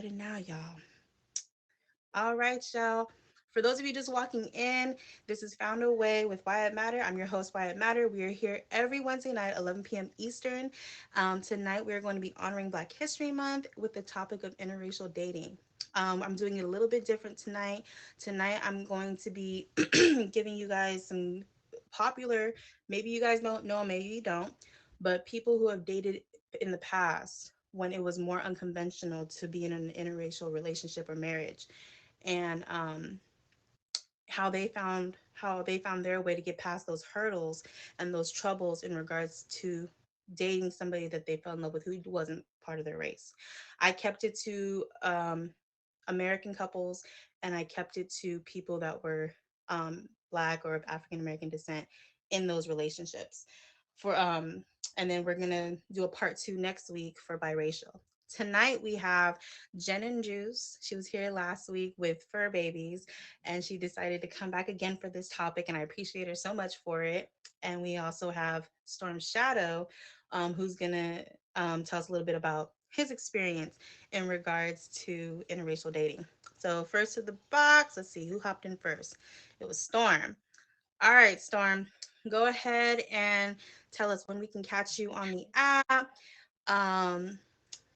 Started now, y'all. All right, y'all. For those of you just walking in, this is Found a Way with Wyatt Matter. I'm your host, Wyatt Matter. We are here every Wednesday night, 11 p.m. Eastern. Tonight, we are going to be honoring Black History Month with the topic of interracial dating. I'm doing it a little bit different tonight. Tonight, I'm going to be giving you guys some popular, maybe you guys don't know, maybe you don't, but people who have dated in the past when it was more unconventional to be in an interracial relationship or marriage, and how they found their way to get past those hurdles and those troubles in regards to dating somebody that they fell in love with who wasn't part of their race. I kept it to American couples, and I kept it to people that were Black or of African American descent in those relationships. For and then we're gonna do a part two next week for biracial. Tonight we have Jen and Juice. She was here last week with fur babies, and she decided to come back again for this topic, and I appreciate her so much for it. And we also have Storm Shadow, who's gonna tell us a little bit about his experience in regards to interracial dating. So first to the box, let's see who hopped in first. It was Storm. All right, Storm, go ahead and tell us when we can catch you on the app, um,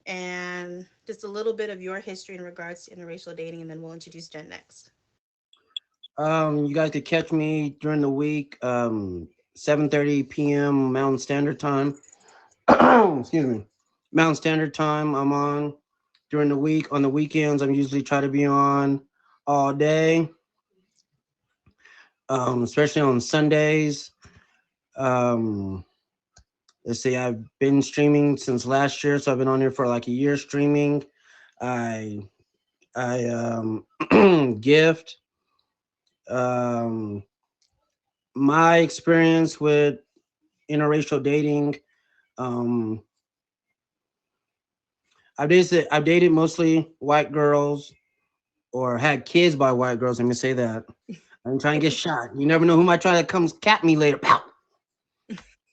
and just a little bit of your history in regards to interracial dating, and then we'll introduce Jen next. You guys could catch me during the week, 7:30 p.m. Mountain Standard Time. Excuse me, Mountain Standard Time. I'm on during the week. On the weekends, I'm usually try to be on all day, especially on Sundays. Um, let's see, I've been streaming since last year, so I've been on here for like a year streaming. I I gift. Um, my experience with interracial dating. Um, I've dated mostly white girls or had kids by white girls. Let me say that. I'm trying to get shot. You never know who might try to come cap me later. Pow!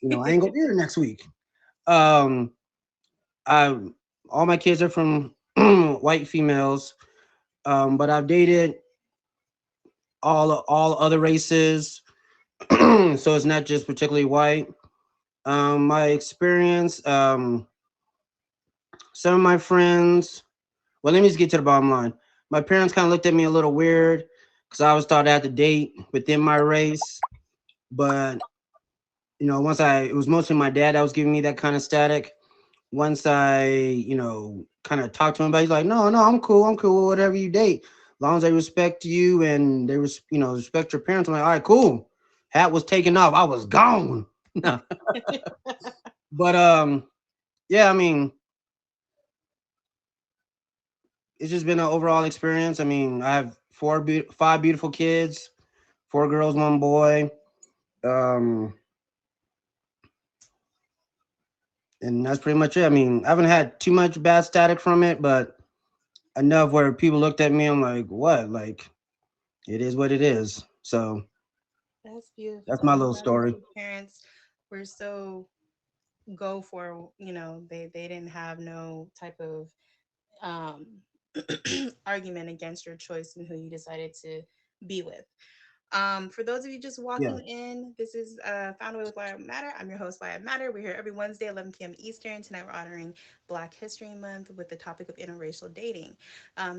I ain't gonna be here next week. Um, I all my kids are from white females. But I've dated all other races, so it's not just particularly white. My experience. Some of my friends. Well, let me just get to the bottom line. My parents kind of looked at me a little weird because I always thought I had to date within my race. But it was mostly my dad that was giving me that kind of static. Once I, kind of talked to him about it, he's like, no, no, I'm cool, whatever you date. As long as they respect you and they respect your parents. I'm like, all right, cool. Hat was taken off. I was gone. But yeah, I mean, it's just been an overall experience. I mean, I have five beautiful kids, four girls, one boy. Um, and that's pretty much it. I mean, I haven't had too much bad static from it, but enough where people looked at me. I'm like, what? Like, it is what it is. So That's that's beautiful. my I'm little glad that story. your parents were so go for, they didn't have no type of um argument against your choice and who you decided to be with. For those of you just Yeah. walking in, this is Found a Way with Wyatt Matter. I'm your host, Wyatt Matter. We're here every Wednesday, 11 p.m. Eastern. Tonight we're honoring Black History Month with the topic of interracial dating.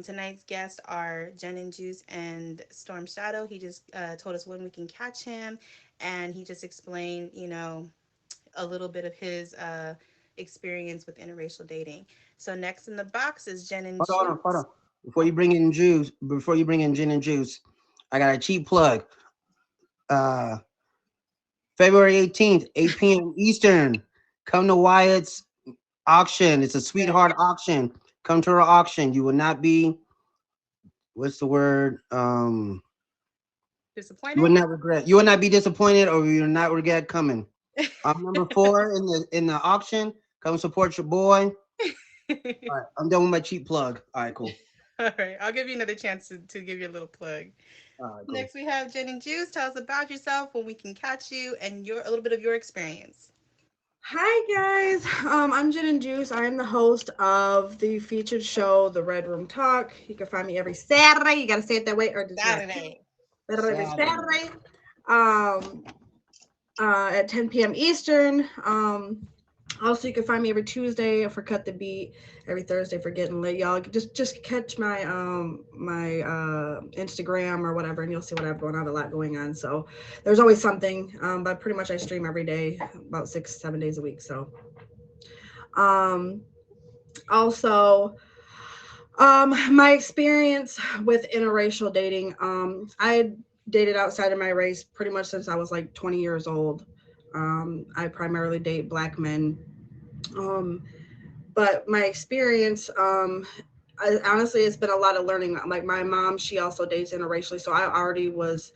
Tonight's guests are Jen and Juice and Storm Shadow. He just told us when we can catch him, and he just explained, a little bit of his experience with interracial dating. So next in the box is Jen and Hold Juice. on. Before you bring in gin and juice, I got a cheap plug. Uh, February 18th, 8 p.m. Eastern. Come to Wyatt's auction. It's a Yes. sweetheart auction. Come to our auction. You will not be, what's the word? You will Disappointed? not regret. You will not be disappointed, or you will not regret coming. I'm number four in the auction. Come support your boy. All right, I'm done with my cheap plug. All right, cool. All right, I'll give you another chance to give you a little plug. All right, cool. Next, we have Jen and Juice. Tell us about yourself, when we can catch you, and a little bit of your experience. Hi guys, I'm Jen and Juice. I am the host of the featured show, The Red Room Talk. You can find me every Saturday. You gotta say it that way, or just yeah, Saturday. every Saturday. Saturday, um, at 10 p.m. Eastern. Also, you can find me every Tuesday for Cut the Beat, every Thursday for Getting Lit. Y'all just catch my Instagram or whatever, and you'll see what I have going on. I have a lot going on, so there's always something. But pretty much I stream every day, about 6 7 days a week. So um, also, my experience with interracial dating. I dated outside of my race pretty much since I was like 20 years old. I primarily date black men. Um, but my experience, honestly, it's been a lot of learning. Like my mom, she also dates interracially, so I already was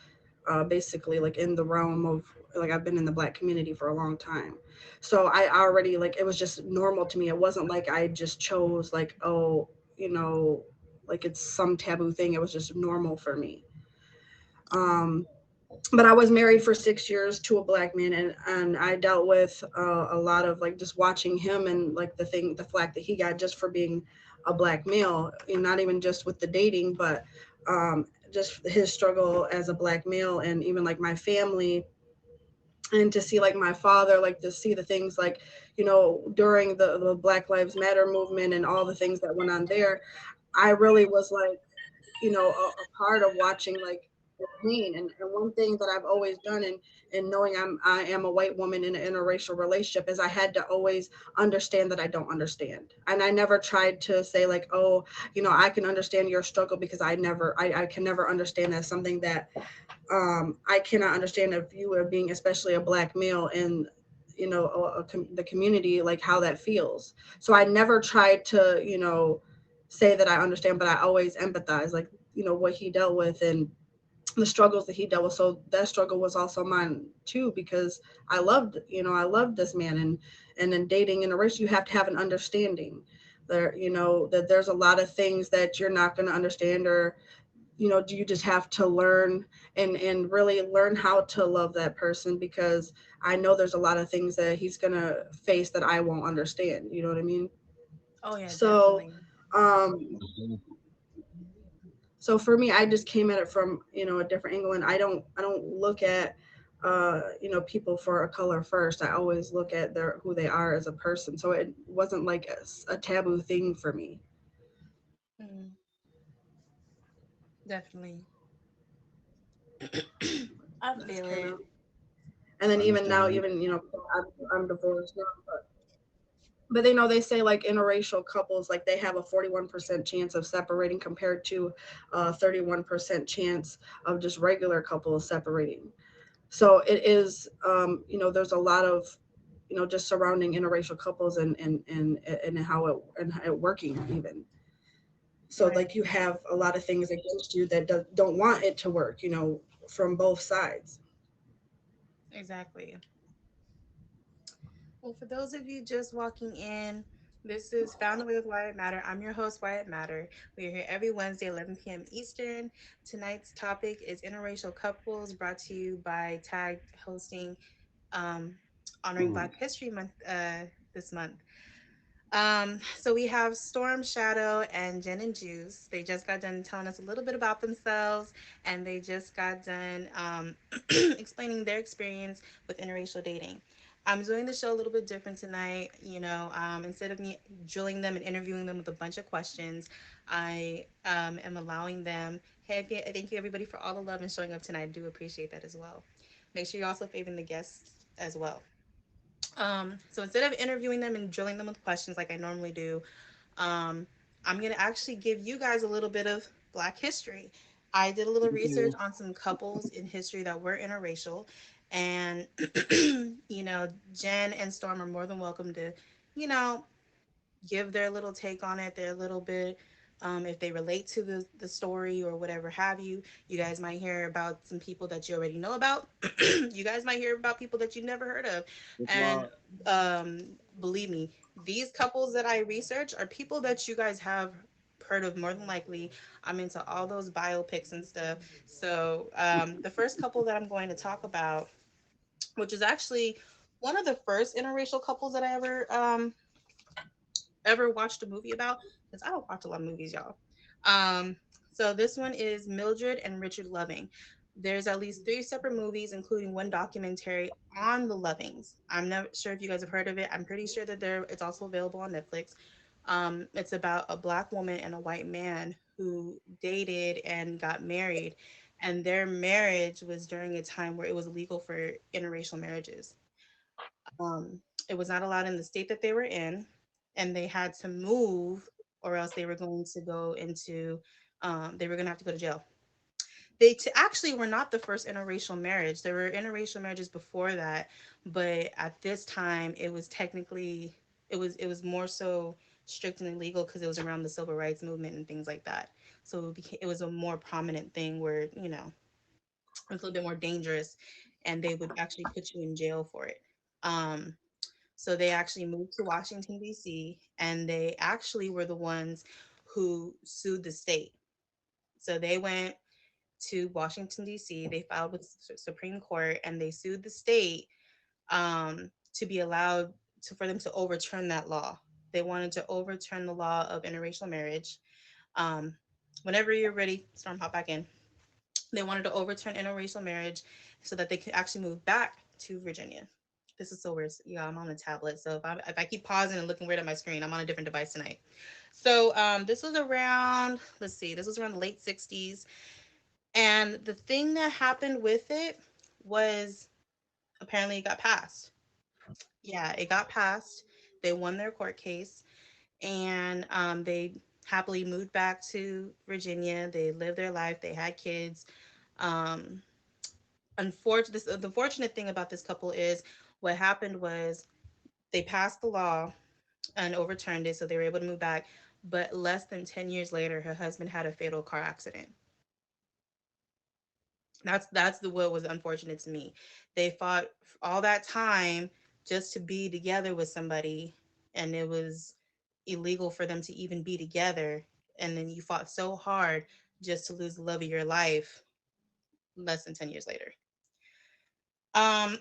basically like in the realm of like I've been in the black community for a long time. So I already like it was just normal to me. It wasn't like I just chose like, oh, you know, like it's some taboo thing. It was just normal for me. Mm. Um, but I was married for 6 years to a black man, and I dealt with a lot of like just watching him and like the flack that he got just for being a black male, and not even just with the dating, but just his struggle as a black male, and even like my family, and to see like my father, like to see the things like during the Black Lives Matter movement and all the things that went on there. I really was like a part of watching like the pain. And one thing that I've always done in knowing I am a white woman in an interracial relationship is I had to always understand that I don't understand. And I never tried to say like, oh, I can understand your struggle, because I can never understand that something that I cannot understand if you are being, especially a black male in the community, like how that feels. So I never tried to say that I understand, but I always empathize, like what he dealt with and the struggles that he dealt with. So that struggle was also mine too, because I loved this man. And in dating in a race, you have to have an understanding there, that there's a lot of things that you're not going to understand, or do you just have to learn and really learn how to love that person, because I know there's a lot of things that he's gonna face that I won't understand. You know what I mean? Oh yeah, So, definitely. um, so for me, I just came at it from a different angle, and I don't look at people for a color first. I always look at their who they are as a person. So it wasn't like a taboo thing for me. Mm, definitely. I That's feel kind it. of. And then even now, Understand. even I'm divorced now, but they say like interracial couples, like they have a 41% chance of separating compared to a 31% chance of just regular couples separating. So it is, there's a lot of just surrounding interracial couples and how it working even. So Right. like you have a lot of things against you that don't want it to work, from both sides. Exactly. Well, for those of you just walking in, this is Found a Way with Wyatt Matter. I'm your host, Wyatt Matter. We are here every Wednesday, 11 p.m. Eastern. Tonight's topic is interracial couples, brought to you by Tag Hosting, um, honoring Mm. Black History Month this month. So we have Storm Shadow and Jen and Juice. They just got done telling us a little bit about themselves, and they just got done explaining their experience with interracial dating. I'm doing the show a little bit different tonight. Instead of me drilling them and interviewing them with a bunch of questions, I am allowing them. Hey, thank you everybody for all the love and showing up tonight. I do appreciate that as well. Make sure you're also favoring the guests as well. So instead of interviewing them and drilling them with questions like I normally do, um, I'm gonna actually give you guys a little bit of Black history. I did a little research Okay. on some couples in history that were interracial, and Jen and Storm are more than welcome to, you know, give their little take on it, their little bit. If they relate to the story or whatever have you, you guys might hear about some people that you already know about. You guys might hear about people that you never heard of. That's And why. um, believe me, these couples that I research are people that you guys have heard of more than likely. I'm into all those biopics and stuff. So the first couple that I'm going to talk about, which is actually one of the first interracial couples that I ever watched a movie about, because I don't watch a lot of movies, y'all. Um, so this one is Mildred and Richard Loving. There's at least three separate movies, including one documentary on the Lovings. I'm not sure if you guys have heard of it. I'm pretty sure that it's also available on Netflix. It's about a black woman and a white man who dated and got married, and their marriage was during a time where it was illegal for interracial marriages. Um, it was not allowed in the state that they were in, and they had to move, or else they were going to go into, they were going to have to go to jail. Actually were not the first interracial marriage. There were interracial marriages before that, but at this time, it was technically it was more so strict and illegal because it was around the civil rights movement and things like that. So it was a more prominent thing where it was a little bit more dangerous, and they would actually put you in jail for it. Um, so they actually moved to Washington, D.C., and they actually were the ones who sued the state. So they went to Washington, D.C., they filed with the Supreme Court, and they sued the state to be allowed for them to overturn that law. They wanted to overturn the law of interracial marriage. Um, Whenever you're ready, Storm, hop back in. They wanted to overturn interracial marriage so that they could actually move back to Virginia. This is so weird. Yeah, I'm on a tablet, so if I keep pausing and looking weird at my screen, I'm on a different device tonight. So this was around, let's see, this was around the late 60s. And the thing that happened with it was apparently it got passed. Yeah, it got passed. They won their court case, and they happily moved back to Virginia. They lived their life, they had kids. Um, the fortunate thing about this couple is what happened was they passed the law and overturned it, so they were able to move back. But less than 10 years later, her husband had a fatal car accident. That's the what was unfortunate to me. They fought all that time just to be together with somebody, and it was illegal for them to even be together. And then you fought so hard just to lose the love of your life less than 10 years later. Um,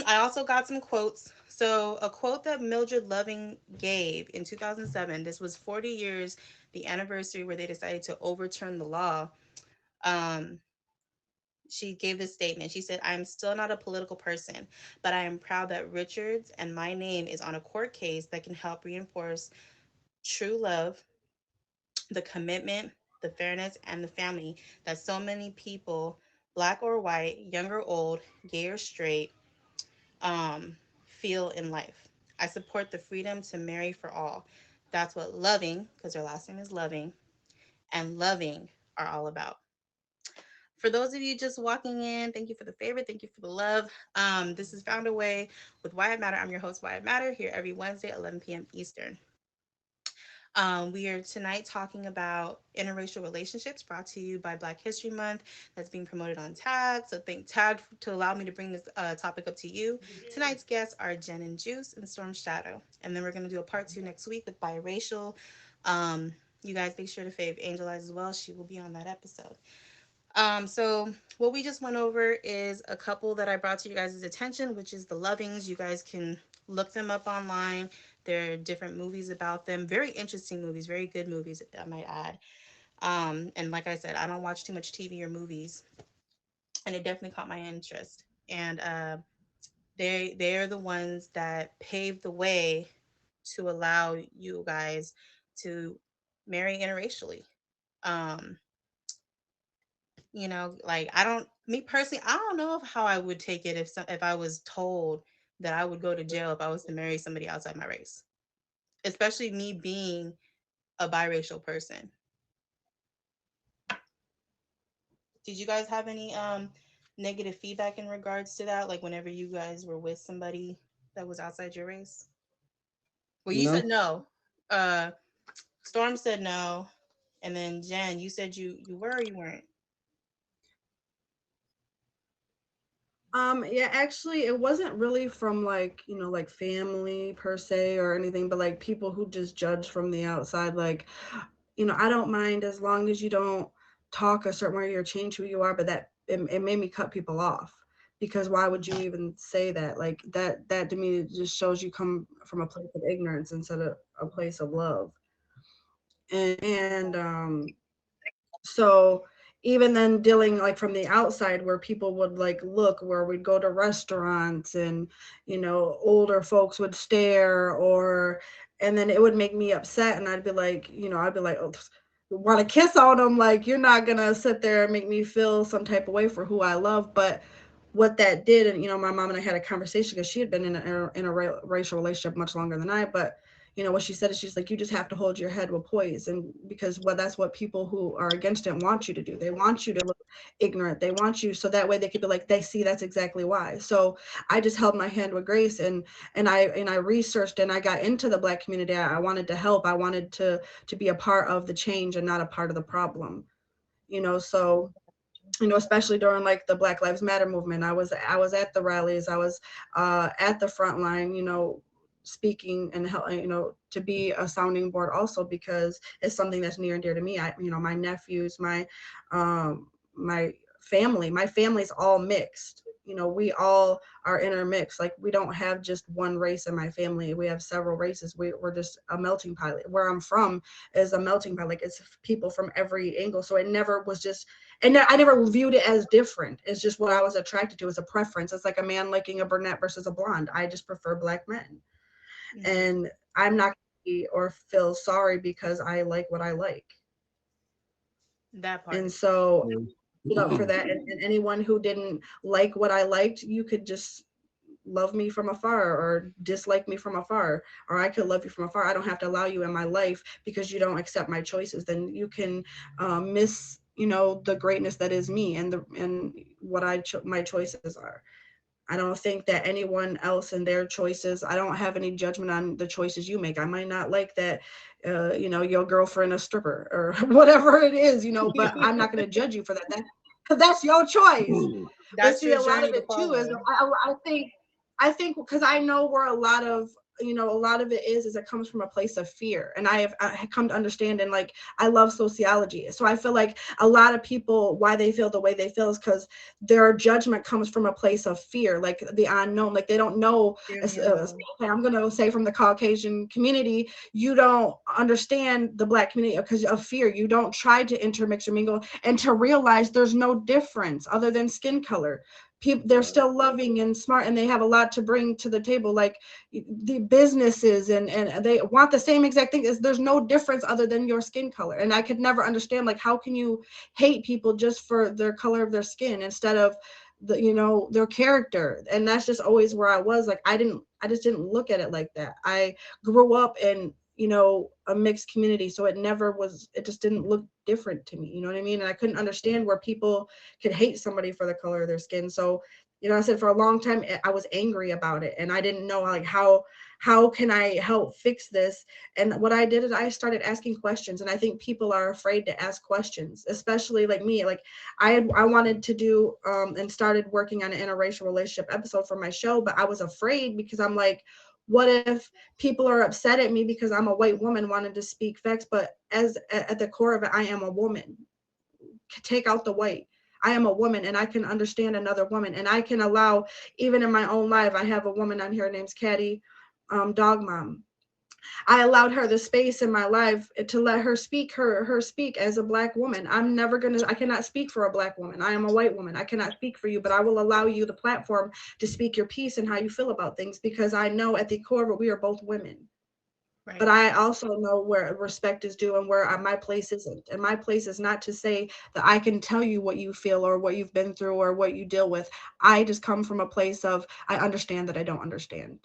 I also got some quotes. So, a quote that Mildred Loving gave in 2007, this was 40 years, the anniversary where they decided to overturn the law. Um, she gave this statement. She said, "I'm still not a political person, but I am proud that Richards and my name is on a court case that can help reinforce true love, the commitment, the fairness, and the family that so many people, black or white, young or old, gay or straight, um, feel in life. I support the freedom to marry for all. That's what loving, because her last name is Loving, and loving are all about." For those of you just walking in, thank you for the favorite. Thank you for the love. This is Found a Way with Why It Matter. I'm your host, Why It Matter, here every Wednesday at 11 p.m. Eastern. We are tonight talking about interracial relationships brought to you by Black History Month that's being promoted on TAG. So thank TAG to allow me to bring this topic up to you. Tonight's guests are Jen and Juice and Storm Shadow. And then we're going to do a part two next week with biracial. Um, you guys make sure to fave Angel Eyes as well. She will be on that episode. So what we just went over is a couple that I brought to you guys' attention, which is the Lovings. You guys can look them up online. There are different movies about them. Very interesting movies, very good movies, I might add. And like I said, I don't watch too much TV or movies, and it definitely caught my interest. And they are the ones that paved the way to allow you guys to marry interracially. Um, like I don't me personally, I don't know how I would take it if I was told that I would go to jail if I was to marry somebody outside my race, especially me being a biracial person. Did you guys have any negative feedback in regards to that, like whenever you guys were with somebody that was outside your race? Well, you said No. no. Storm said no, and then Jen, you said you were or you weren't. Yeah, actually, it wasn't really from like, like family per se or anything, but like people who just judge from the outside. Like, I don't mind as long as you don't talk a certain way or change who you are, but it made me cut people off because why would you even say that? Like that to me just shows you come from a place of ignorance instead of a place of love. And so even then dealing like from the outside where people would like look, where we'd go to restaurants and older folks would stare, or and then it would make me upset, and I'd be like, oh, want to kiss on them, like you're not gonna sit there and make me feel some type of way for who I love. But what that did, and my mom and I had a conversation because she had been in a racial relationship much longer than I. But what she said is, she's like, you just have to hold your head with poise, and because that's what people who are against it want you to do. They want you to look ignorant. They want you so that way they could be like, they see that's exactly why. So I just held my hand with grace, and I researched, and I got into the Black community. I wanted to help. I wanted to be a part of the change and not a part of the problem. So especially during like the Black Lives Matter movement. I was at the rallies. I was at the front line, speaking and help, to be a sounding board also, because it's something that's near and dear to me. My nephews, my my family's all mixed. We all are intermixed. Like, we don't have just one race in my family. We have several races. We're just a melting pot. Where I'm from is a melting pot. Like, it's people from every angle. So it never was just, and I never viewed it as different. It's just what I was attracted to as a preference. It's like a man liking a brunette versus a blonde. I just prefer Black men, Hmm. and I'm not gonna be or feel sorry because I like what I like. That And part. so stood up for Yeah. that. And anyone who didn't like what I liked, you could just love me from afar or dislike me from afar, or I could love you from afar. I don't have to allow you in my life because you don't accept my choices. Then you can miss the greatness that is me, and what my choices are. I don't think that anyone else and their choices, I don't have any judgment on the choices you make. I might not like that your girlfriend a stripper or whatever it is, but I'm not going to judge you for that. That's your choice. But That's see, your a lot of journey to it too is, follow. I think because I know where a lot of it is it comes from a place of fear. And I have come to understand, and like, I love sociology. So I feel like a lot of people, why they feel the way they feel is because their judgment comes from a place of fear, like the unknown. Like, they don't know. Fear of the unknown. I'm going to say, from the Caucasian community, you don't understand the Black community because of fear. You don't try to intermix or mingle and to realize there's no difference other than skin color. People, they're still loving and smart, and they have a lot to bring to the table, like the businesses, and they want the same exact thing. There's no difference other than your skin color. And I could never understand, like, how can you hate people just for their color of their skin instead of their character? And that's just always where I was. Like, I just didn't look at it like that. I grew up in a mixed community, so it just didn't look different to me. You know what I mean? And I couldn't understand where people could hate somebody for the color of their skin. So I said, for a long time I was angry about it, and I didn't know, like, how can I help fix this. And what I did is I started asking questions. And I think people are afraid to ask questions, especially like me. Like, I wanted to do and started working on an interracial relationship episode for my show, but I was afraid because I'm like, what if people are upset at me because I'm a white woman wanting to speak facts? But at the core of it, I am a woman. Take out the white. I am a woman, and I can understand another woman, and I can allow, even in my own life, I have a woman on here named Caddy, Dog Mom. I allowed her the space in my life to let her speak as a Black woman. I cannot speak for a Black woman. I am a white woman. I cannot speak for you, but I will allow you the platform to speak your piece and how you feel about things, because I know at the core of it, we are both women. But Right. I also know where respect is due and where my place isn't. And my place is not to say that I can tell you what you feel or what you've been through or what you deal with. I just come from a place of, I understand that I don't understand.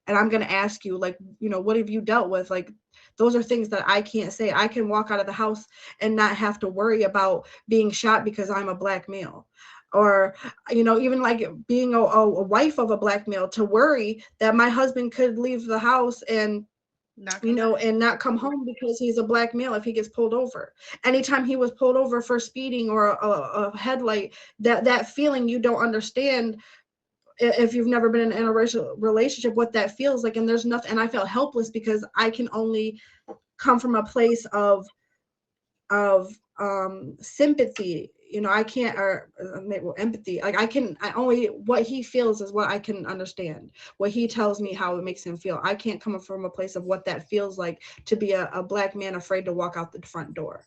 And I'm going to ask you, like, what have you dealt with? Like, those are things that I can't say. I can walk out of the house and not have to worry about being shot because I'm a Black male. Or, even like being a wife of a Black male, to worry that my husband could leave the house and Not come back. and not come home because he's a Black male if he gets pulled over. Anytime he was pulled over for speeding or a headlight, that feeling, you don't understand if you've never been in an interracial relationship, what that feels like. And there's nothing, and I felt helpless because I can only come from a place of sympathy. I can't, or well, empathy, like I only, what he feels is what I can understand, what he tells me how it makes him feel. I can't come from a place of what that feels like to be a black man afraid to walk out the front door.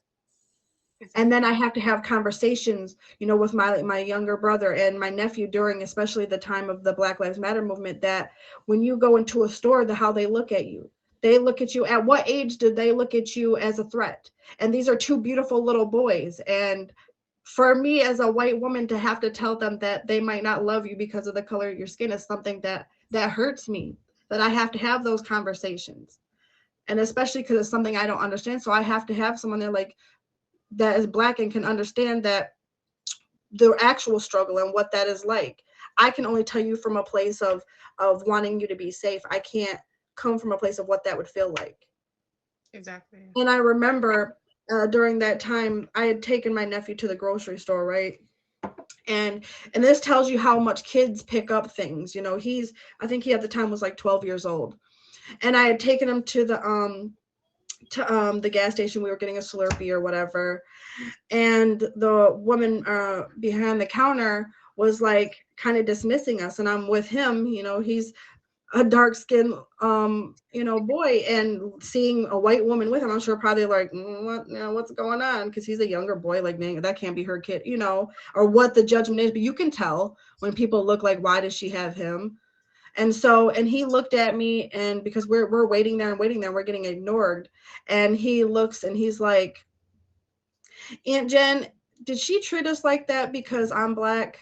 And then I Exactly. have to have conversations, with my younger brother and my nephew during especially the time of the Black Lives Matter movement, that when you go into a store, how they look at you. They look at you, at what age did they look at you as a threat? And these are two beautiful little boys, and for me as a white woman to have to tell them that they might not love you because of the color of your skin is something that hurts me, that I have to have those conversations. And especially because it's something I don't understand, so I have to have someone there, like, that is black and can understand that the actual struggle and what that is like. I can only tell you from a place of wanting you to be safe. I can't come from a place of what that would feel like. Exactly. And I remember during that time, I had taken my nephew to the grocery store, right? And and this tells you how much kids pick up things. I think he at the time was like 12 years old, and I had taken him to the gas station. We were getting a Slurpee or whatever, and the woman behind the counter was like kind of dismissing us, and I'm with him. He's a dark skinned boy, and seeing a white woman with him, I'm sure probably like, what, what's going on, because he's a younger boy, like, man, that can't be her kid, or what the judgment is. But you can tell when people look like, why does she have him? And he looked at me, and because we're waiting there and waiting there, we're getting ignored, and he looks and he's like, Aunt Jen, did she treat us like that because I'm black?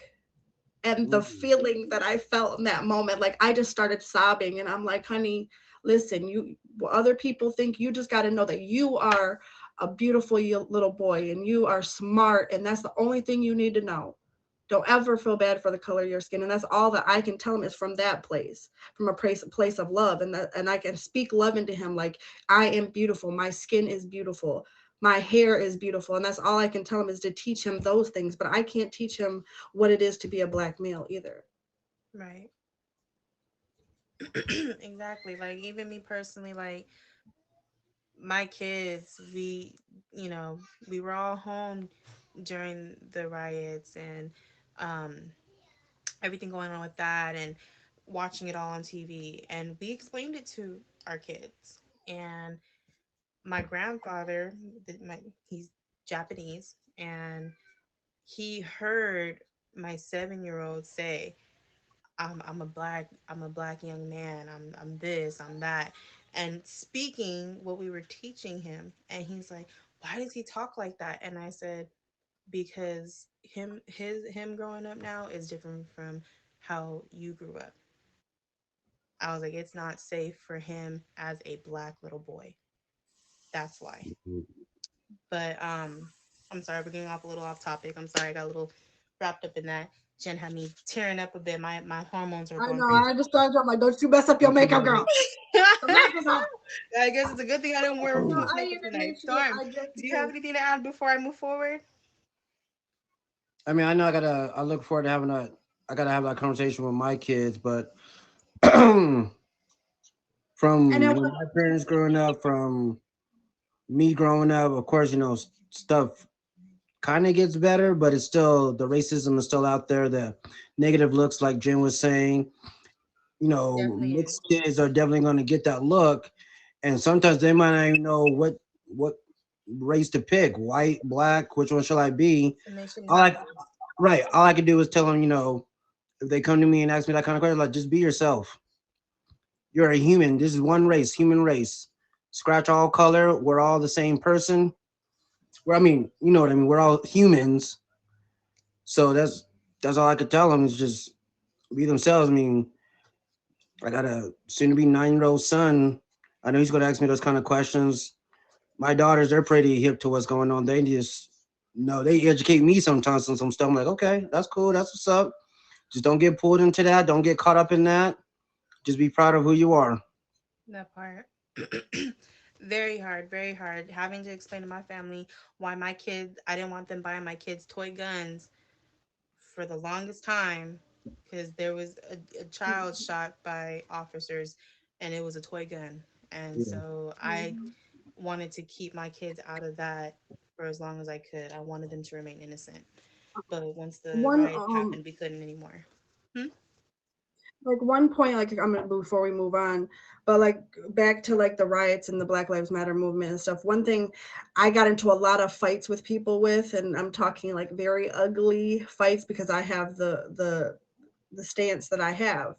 And the Mm. feeling that I felt in that moment, like, I just started sobbing, and I'm like, honey, listen, other people think, you just got to know that you are a beautiful little boy, and you are smart, and that's the only thing you need to know. Don't ever feel bad for the color of your skin. And that's all that I can tell him, is from that place, from a place of love. And I can speak love into him, like, I am beautiful. My skin is beautiful. My hair is beautiful. And that's all I can tell him, is to teach him those things. But I can't teach him what it is to be a black male either. Right. Exactly. Like even me personally, like my kids, we were all home during the riots and um everything going on with that and watching it all on TV, and we explained it to our kids. And my grandfather, he's Japanese, and he heard my 7-year old say, I'm a black young man. I'm this, I'm that. And speaking what we were teaching him, and he's like, why does he talk like that? And I said, because him growing up now is different from how you grew up. I was like, it's not safe for him as a black little boy. That's why. But I'm sorry, we're getting off a little off topic. I'm sorry, I got a little wrapped up in that. Jen had me tearing up a bit. My hormones are I going know. Mm. I just started. I'm like, don't you mess up your Don't you makeup, worry. girl. Don't mess this up. I guess it's a good thing I didn't wear No, false I makeup even tonight. made sure Storm, I just do you have because anything to add before I move forward? I mean, I know I look forward to I gotta have that conversation with my kids, but and from then my parents growing up, from me growing up, of course, stuff kind of gets better, but it's still, the racism is still out there. The negative looks, like Jen was saying, Definitely is. mixed kids are definitely going to get that look, and sometimes they might not even know what race to pick, white, black, which one shall I be. And they shouldn't All have I to. Right, all I can do is tell them, if they come to me and ask me that kind of question, like, just be yourself. You're a human. This is one race, human race. Scratch all color. We're all the same person. I mean, you know what I mean. We're all humans. So that's all I could tell them, is just be themselves. I mean, I got a soon to be 9-year old son. I know he's gonna ask me those kind of questions. My daughters, they're pretty hip to what's going on. They just no, they educate me sometimes on some stuff. I'm like, okay, that's cool. That's what's up. Just don't get pulled into that. Don't get caught up in that. Just be proud of who you are. That part. Very hard, very hard. Having to explain to my family why my kids, I didn't want them buying my kids toy guns for the longest time because there was a child shot by officers and it was a toy gun. And Yeah. so I Mhm. wanted to keep my kids out of that for as long as I could. I wanted them to remain innocent. But once the one riots happened, we couldn't anymore. Hmm? like one point, like I'm gonna, before we move on, but like back to like the riots and the Black Lives Matter movement and stuff, one thing I got into a lot of fights with people with, and I'm talking like very ugly fights because I have the stance that I have.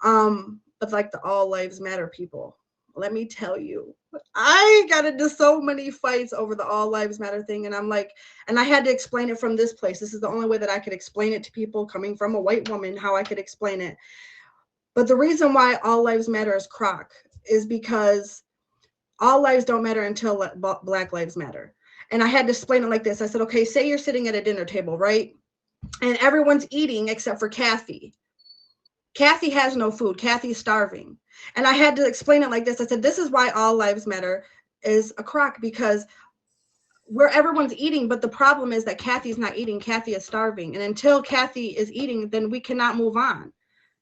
But like the all lives matter people, let me tell you, I got into so many fights over the all lives matter thing, and I'm like, and I had to explain it from this place. This is the only way that I could explain it to people coming from a white woman, how I could explain it. But the reason why all lives matter is crock is because all lives don't matter until Black lives matter. And I had to explain it like this. I said, okay, say you're sitting at a dinner table, right? And everyone's eating except for Kathy. Kathy has no food. Kathy's starving. And I had to explain it like this. I said, this is why all lives matter is a crock, because where everyone's eating, but the problem is that Kathy's not eating. Kathy is starving. And until Kathy is eating, then we cannot move on.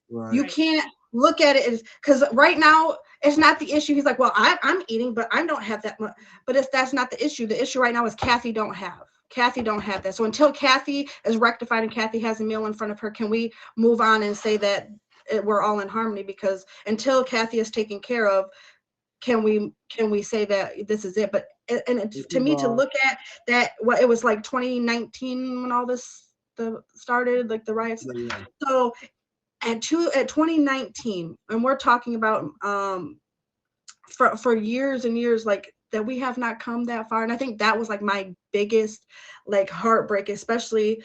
You Right. Right. can't look at it as, because right now it's not the issue. He's like, well, I'm eating, but I don't have that much. But if that's not the issue right now is Kathy don't have. Kathy don't have that. So until Kathy is rectified and Kathy has a meal in front of her, can we move on and say that we're all in harmony? Because until Kathy is taken care of, can we say that this is it? But and It's to me to evolved. look at that, what it was like 2019 when all this started, like the riots. Yeah, yeah. So at 2019, and we're talking about for years and years, like that we have not come that far. And I think that was like my biggest like heartbreak, especially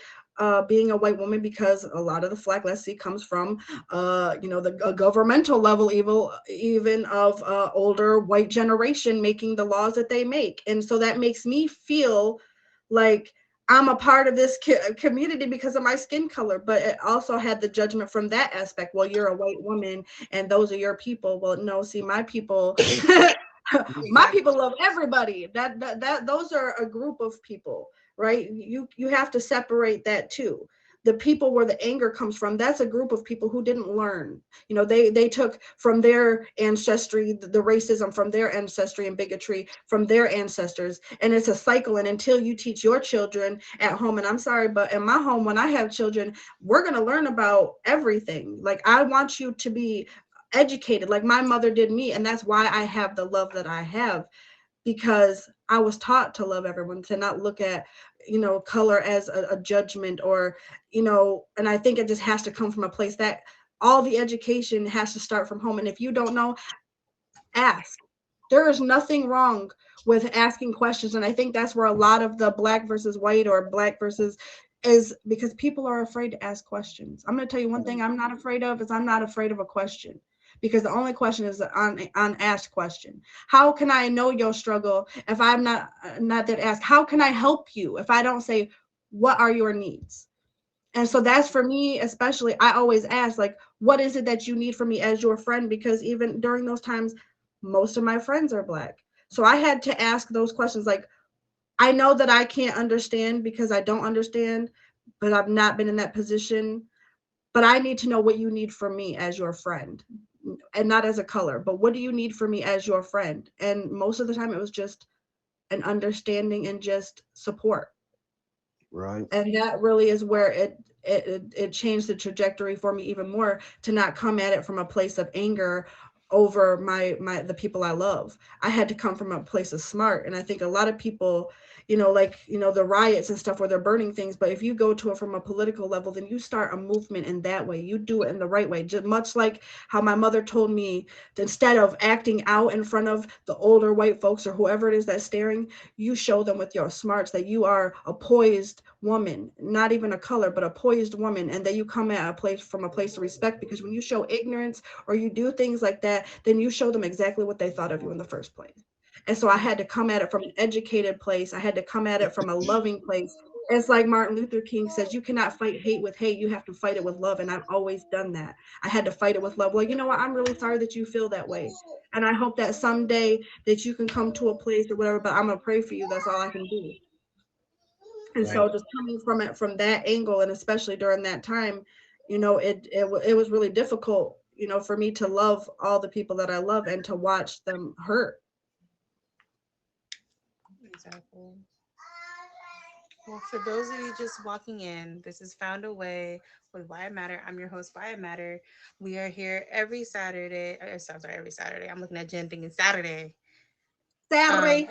being a white woman, because a lot of the flack, let's see, comes from the governmental level, evil, even of older white generation making the laws that they make. And so that makes me feel like I'm a part of this community because of my skin color. But it also had the judgment from that aspect. Well, you're a white woman and those are your people. Well, no, see, my people my Exactly. people love everybody. That those are a group of people, right? You have to separate that too. The people where the anger comes from, that's a group of people who didn't learn. They took from their ancestry, the racism from their ancestry and bigotry from their ancestors, and it's a cycle. And until you teach your children at home, and I'm sorry, but in my home, when I have children, we're going to learn about everything. Like, I want you to be educated like my mother did me, and that's why I have the love that I have, because I was taught to love everyone, to not look at color as a judgment, or and I think it just has to come from a place that all the education has to start from home. And if you don't know, ask. There is nothing wrong with asking questions, and I think that's where a lot of the black versus white or black versus is, because people are afraid to ask questions. I'm going to tell you one thing I'm not afraid of is I'm not afraid of a question, because the only question is an unasked question. How can I know your struggle if I'm not that ask? How can I help you if I don't say what are your needs? And so that's for me, especially, I always ask, like, what is it that you need from me as your friend? Because even during those times, most of my friends are black. So I had to ask those questions. Like, I know that I can't understand because I don't understand, but I've not been in that position. But I need to know what you need from me as your friend, and not as a color, but what do you need from me as your friend? And most of the time, it was just an understanding and just support. Right. And that really is where it changed the trajectory for me even more, to not come at it from a place of anger over my the people I love. I had to come from a place of smart. And I think a lot of people, like, the riots and stuff where they're burning things, but if you go to it from a political level, then you start a movement in that way. You do it in the right way, just much like how my mother told me, instead of acting out in front of the older white folks or whoever it is that's staring, you show them with your smarts that you are a poised woman, not even a color, but a poised woman, and that you come at a place from a place of respect. Because when you show ignorance or you do things like that, then you show them exactly what they thought of you in the first place. And so I had to come at it from an educated place. I had to come at it from a loving place. It's like Martin Luther King says, you cannot fight hate with hate. You have to fight it with love. And I've always done that. I had to fight it with love. Well, you know what? I'm really sorry that you feel that way. And I hope that someday that you can come to a place or whatever, but I'm going to pray for you. That's all I can do. And Right. so just coming from it from that angle, and especially during that time, it was really difficult, for me to love all the people that I love and to watch them hurt. Exactly. Well, for those of you just walking in, this is Found a Way with Why It Matter. I'm your host, Why It Matter. We are here every Saturday. I'm sorry, every Saturday. I'm looking at Jen thinking Saturday. Um,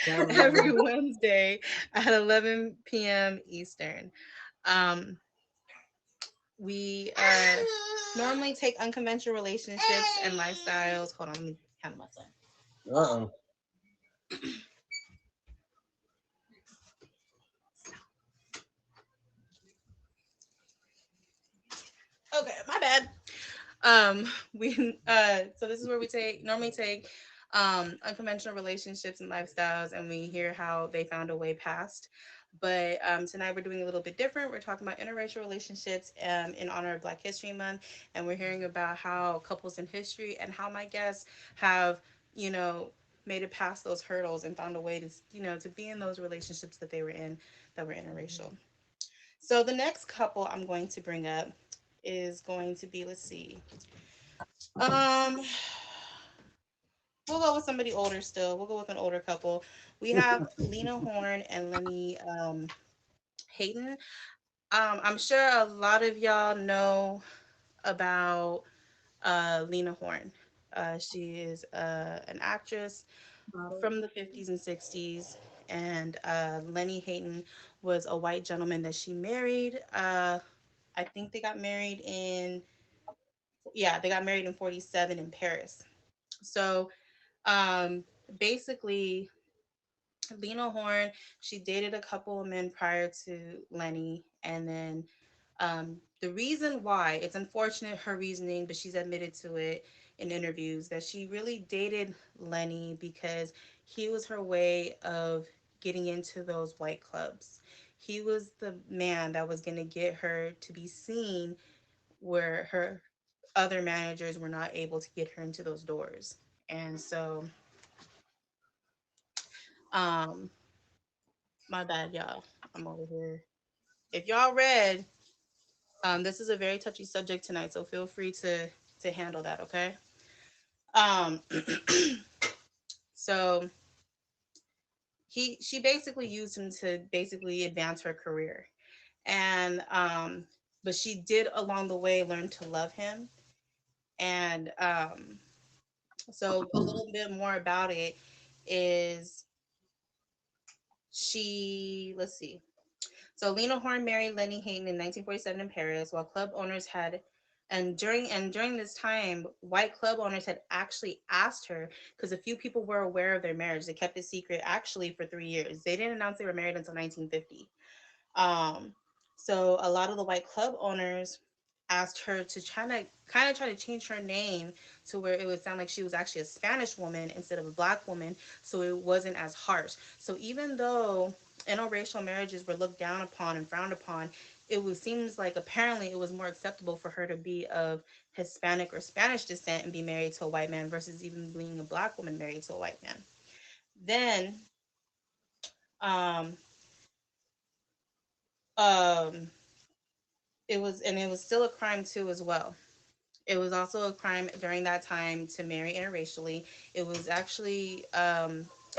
Saturday. every Wednesday at 11 p.m. Eastern. Um, we normally take unconventional relationships and lifestyles. Hold on, let me handle my son. Uh-oh. Okay, my bad. We so this is where we normally take unconventional relationships and lifestyles, and we hear how they found a way past. But tonight we're doing a little bit different. We're talking about interracial relationships in honor of Black History Month, and we're hearing about how couples in history and how my guests have, you know, made it past those hurdles and found a way to, to be in those relationships that they were in that were interracial. So the next couple I'm going to bring up is going to be, let's see, um, we'll go with somebody older still. We'll go with an older couple. We have Lena Horne and Lenny Hayden. I'm sure a lot of y'all know about Lena Horne. She is an actress Model. from the 50s and 60s, and Lenny Hayden was a white gentleman that she married. I think they got married in, yeah, they got married in 47 in Paris. So um, basically, Lena Horne, she dated a couple of men prior to Lenny, and then the reason why, it's unfortunate her reasoning, but she's admitted to it in interviews, that she really dated Lenny because he was her way of getting into those white clubs. He was the man that was going to get her to be seen where her other managers were not able to get her into those doors. And so, um, my bad, y'all. I'm over here. If y'all read, this is a very touchy subject tonight, so feel free to handle that, okay? Um, so she basically used him to basically advance her career, and but she did along the way learn to love him, and so a little bit more about it is let's see. So Lena Horne married Lenny Hayden in 1947 in Paris, while club owners had, and during this time, white club owners had actually asked her, because a few people were aware of their marriage. They kept it secret actually for 3 years. They didn't announce they were married until 1950. Um, so a lot of the white club owners asked her to try to change her name to where it would sound like she was actually a Spanish woman instead of a black woman, so it wasn't as harsh. So even though interracial marriages were looked down upon and frowned upon, it was seems like apparently it was more acceptable for her to be of Hispanic or Spanish descent and be married to a white man versus even being a black woman married to a white man. Then um um it was still a crime too as well. It was also a crime during that time to marry interracially. It was actually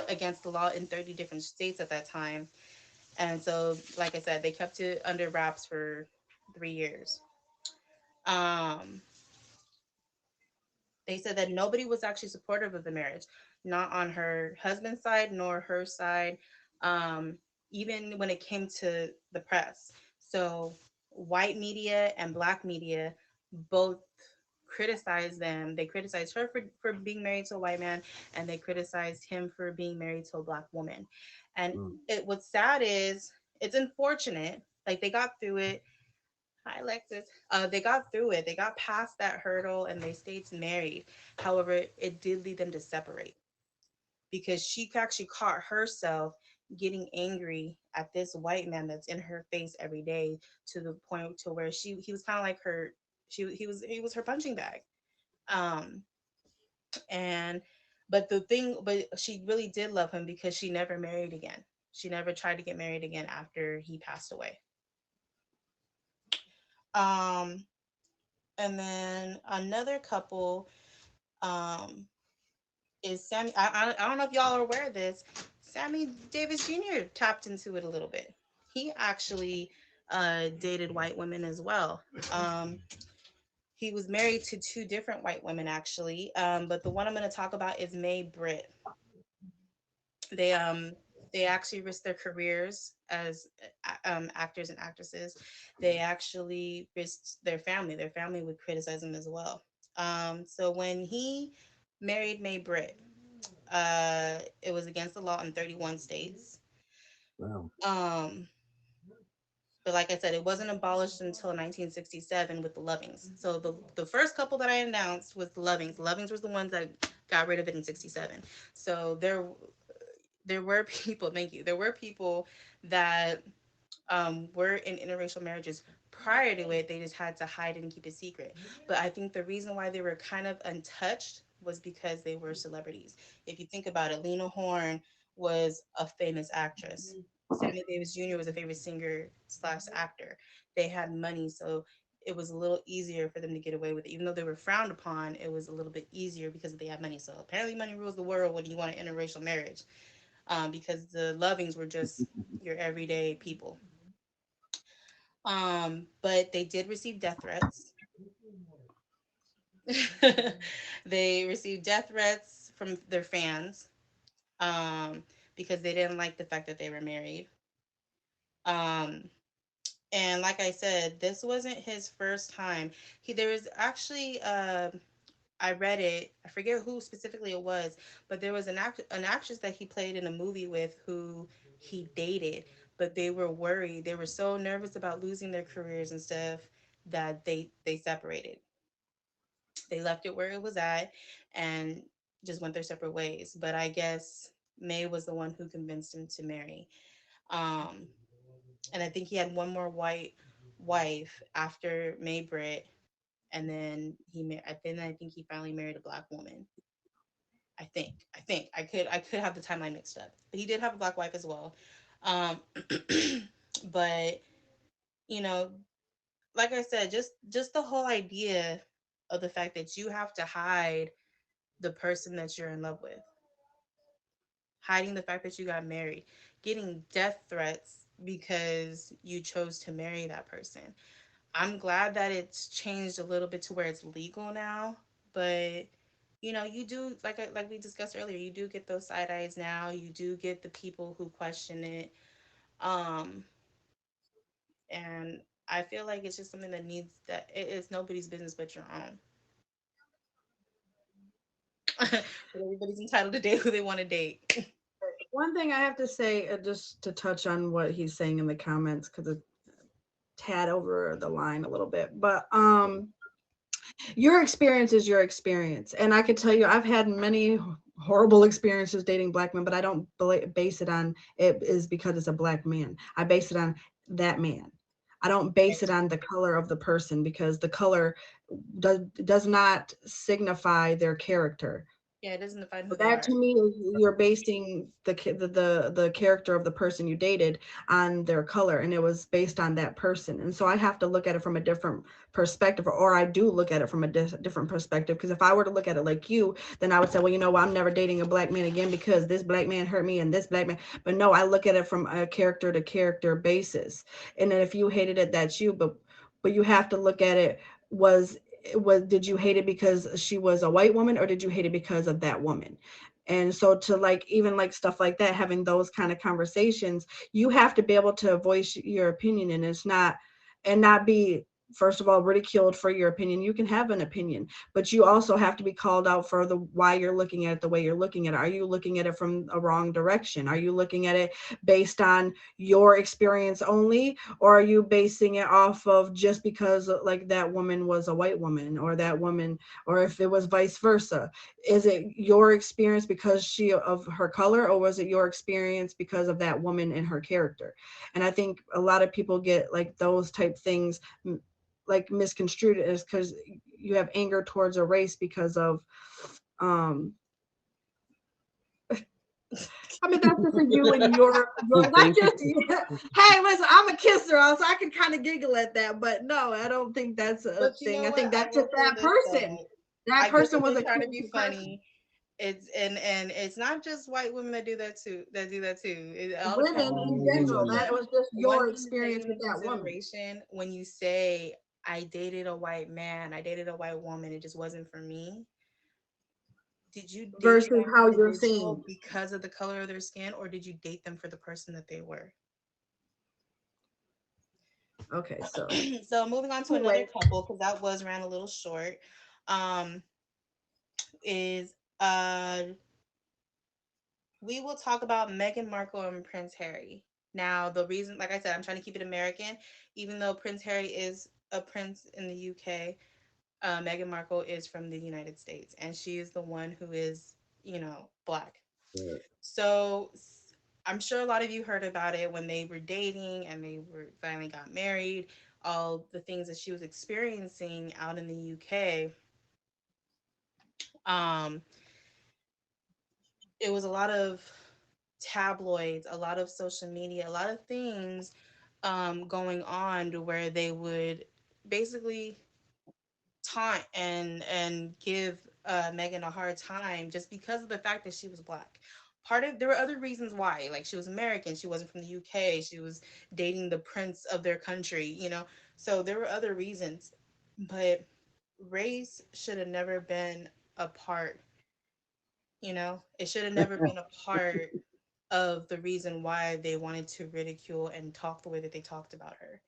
against the law in 30 different states at that time. And so, like I said, they kept it under wraps for 3 years. Um, they said that nobody was actually supportive of the marriage, not on her husband's side nor her side, um, even when it came to the press. So, white media and black media both criticized them. They criticized her for being married to a white man, and they criticized him for being married to a black woman. And Mm. what's sad is it's unfortunate. Like they got through it. Hi, Alexis. They got through it. They got past that hurdle and they stayed married. However, it did lead them to separate because she actually caught herself getting angry at this white man that's in her face every day to the point to where he was kind of like her. He was her punching bag. Um, and but she really did love him because she never married again. She never tried to get married again after he passed away. Um, and then another couple um is Sammy. I don't know if y'all are aware of this. Sammy Davis Jr. tapped into it a little bit. He actually dated white women as well. He was married to two different white women actually, but the one I'm going to talk about is May Britt. They um they actually risked their careers as actors and actresses. They actually risked their family. Their family would criticize them as well. So when he married May Britt, it was against the law in 31 states. Wow. Um, but like I said, it wasn't abolished until 1967 with the Lovings. So the first couple that I announced was the Lovings. The Lovings was the ones that got rid of it in 67. So there were people, thank you. There were people that were in interracial marriages prior to it. They just had to hide it and keep it secret. But I think the reason why they were kind of untouched was because they were celebrities. If you think about it, Lena Horne was a famous actress. Sammy Davis Jr. was a famous singer slash actor. They had money, so it was a little easier for them to get away with it. Even though they were frowned upon, it was a little bit easier because they had money. So apparently, money rules the world when you want an interracial marriage, because the Lovings were just your everyday people. But they did receive death threats. They received death threats from their fans, um, because they didn't like the fact that they were married. Um, and like I said, this wasn't his first time. There was actually, I read it. I forget who specifically it was, but there was an actress that he played in a movie with who he dated, but they were worried. They were so nervous about losing their careers and stuff that they separated. They left it where it was at and just went their separate ways. But I guess May was the one who convinced him to marry. Um, and I think he had one more white wife after May Britt, and then I think he finally married a black woman. I could have the timeline mixed up, but he did have a black wife as well. Um, but you know, like I said, just the whole idea of the fact that you have to hide the person that you're in love with, hiding the fact that you got married, getting death threats because you chose to marry that person. I'm glad that it's changed a little bit to where it's legal now, but you do, like we discussed earlier, you do get those side eyes now. You do get the people who question it. Um and I feel like it's just something that it's nobody's business but your own. But everybody's entitled to date who they want to date. One thing I have to say, just to touch on what he's saying in the comments, because it tad over the line a little bit, but your experience is your experience, and I can tell you I've had many horrible experiences dating black men, but I don't base it on it is because it's a black man. I base it on that man. I don't base it on the color of the person, because the color does not signify their character. Yeah, it doesn't define who So they that are. to me is you're basing the character of the person you dated on their color, and it was based on that person. And so I have to look at it from a different perspective, or I do look at it from a different perspective. Because if I were to look at it like you, then I would say, well, you know what, I'm never dating a black man again because this black man hurt me and this black man. But no, I look at it from a character to character basis. And then if you hated it, that's you. But you have to look at it was did you hate it because she was a white woman, or did you hate it because of that woman? And so to like even like stuff like that, having those kind of conversations, you have to be able to voice your opinion, and it's not and not be, first of all, ridiculed for your opinion. You can have an opinion, but you also have to be called out for the why you're looking at it the way you're looking at it. Are you looking at it from a wrong direction? Are you looking at it based on your experience only, or are you basing it off of just because like that woman was a white woman, or that woman, or if it was vice versa? Is it your experience because she of her color, or was it your experience because of that woman and her character? And I think a lot of people get like those type things like misconstrued, is because you have anger towards a race because of um I mean, that's just a you and your not Thank just you. hey, listen, I'm a kisser, so I can kind of giggle at that, but no, I don't think that's a But you thing. know I what? think I that's will just say that this person. though. That I get person that was they're a trying to be crazy person. funny, And it's not just white women that do that too. It all depends Women on in the general. That individual. was just One your thing to take experience into with that woman consideration when you say, I dated a white man, I dated a white woman, it just wasn't for me. Did you date versus that how you're individual seeing. because of the color of their skin, or did you date them for the person that they were? Okay, so So moving on to another anyway, couple, because that was ran a little short, um, is we will talk about Meghan Markle and Prince Harry. Now, the reason, like I said, I'm trying to keep it American, even though Prince Harry is a prince in the UK. Meghan Markle is from the United States, and she is the one who is, black. So I'm sure a lot of you heard about it when they were dating and they were finally got married. All the things that she was experiencing out in the UK. Um, it was a lot of tabloids, a lot of social media, a lot of things going on to where they would basically taunt and give Megan a hard time just because of the fact that she was black. Part of There were other reasons why, like she was American, she wasn't from the UK, she was dating the prince of their country. So there were other reasons, but race should have never been a part. It should have never been a part of the reason why they wanted to ridicule and talk the way that they talked about her.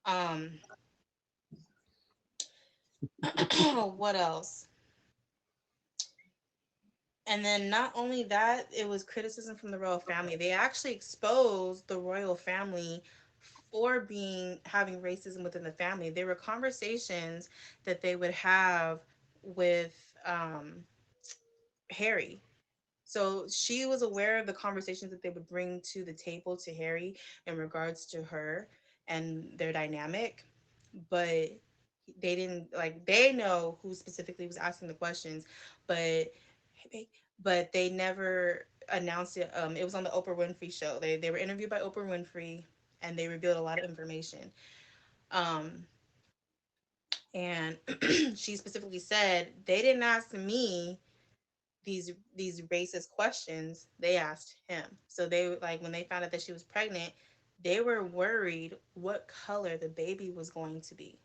Um, what else? And then not only that, it was criticism from the royal family. They actually exposed the royal family for being having racism within the family. There were conversations that they would have with Harry. So she was aware of the conversations that they would bring to the table to Harry in regards to her and their dynamic, but they know who specifically was asking the questions, but they never announced it. It was on the Oprah Winfrey show. They were interviewed by Oprah Winfrey, and they revealed a lot of information. Um, and she specifically said they didn't ask me these racist questions. They asked him. So they like when they found out that she was pregnant, they were worried what color the baby was going to be.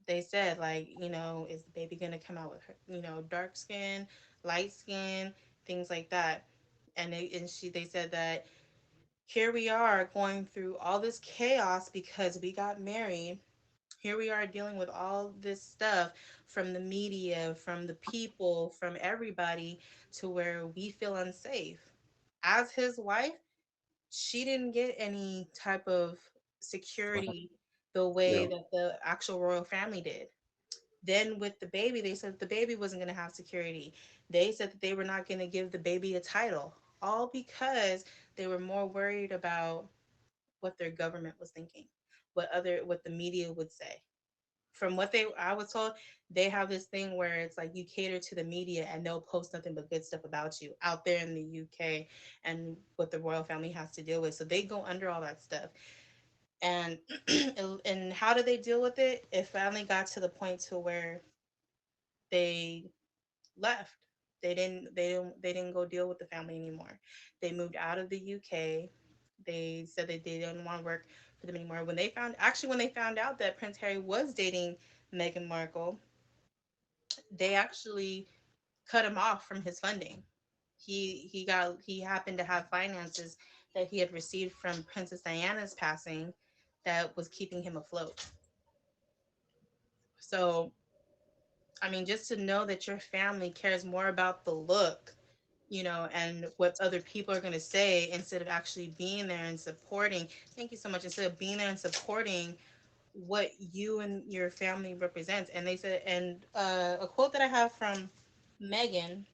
They said, like, is the baby going to come out with her, dark skin, light skin, things like that. They said that here we are going through all this chaos because we got married. Here we are dealing with all this stuff from the media, from the people, from everybody, to where we feel unsafe. As his wife, she didn't get any type of security the way Yeah. that the actual royal family did. Then with the baby, they said the baby wasn't going to have security. They said that they were not going to give the baby a title, all because they were more worried about what their government was thinking, what the media would say. From what they I was told, they have this thing where it's like you cater to the media and they'll post nothing but good stuff about you out there in the UK and what the royal family has to deal with. So they go under all that stuff. And and how did they deal with it? It finally got to the point to where they left. They didn't go deal with the family anymore. They moved out of the UK. They said that they didn't want to work for them anymore. When they found out that Prince Harry was dating Meghan Markle, they actually cut him off from his funding. He happened to have finances that he had received from Princess Diana's passing that was keeping him afloat. So, I mean, just to know that your family cares more about the look, and what other people are going to say instead of actually being there and supporting. Thank you so much. Instead of being there and supporting what you and your family represents. And they said, and a quote that I have from Megan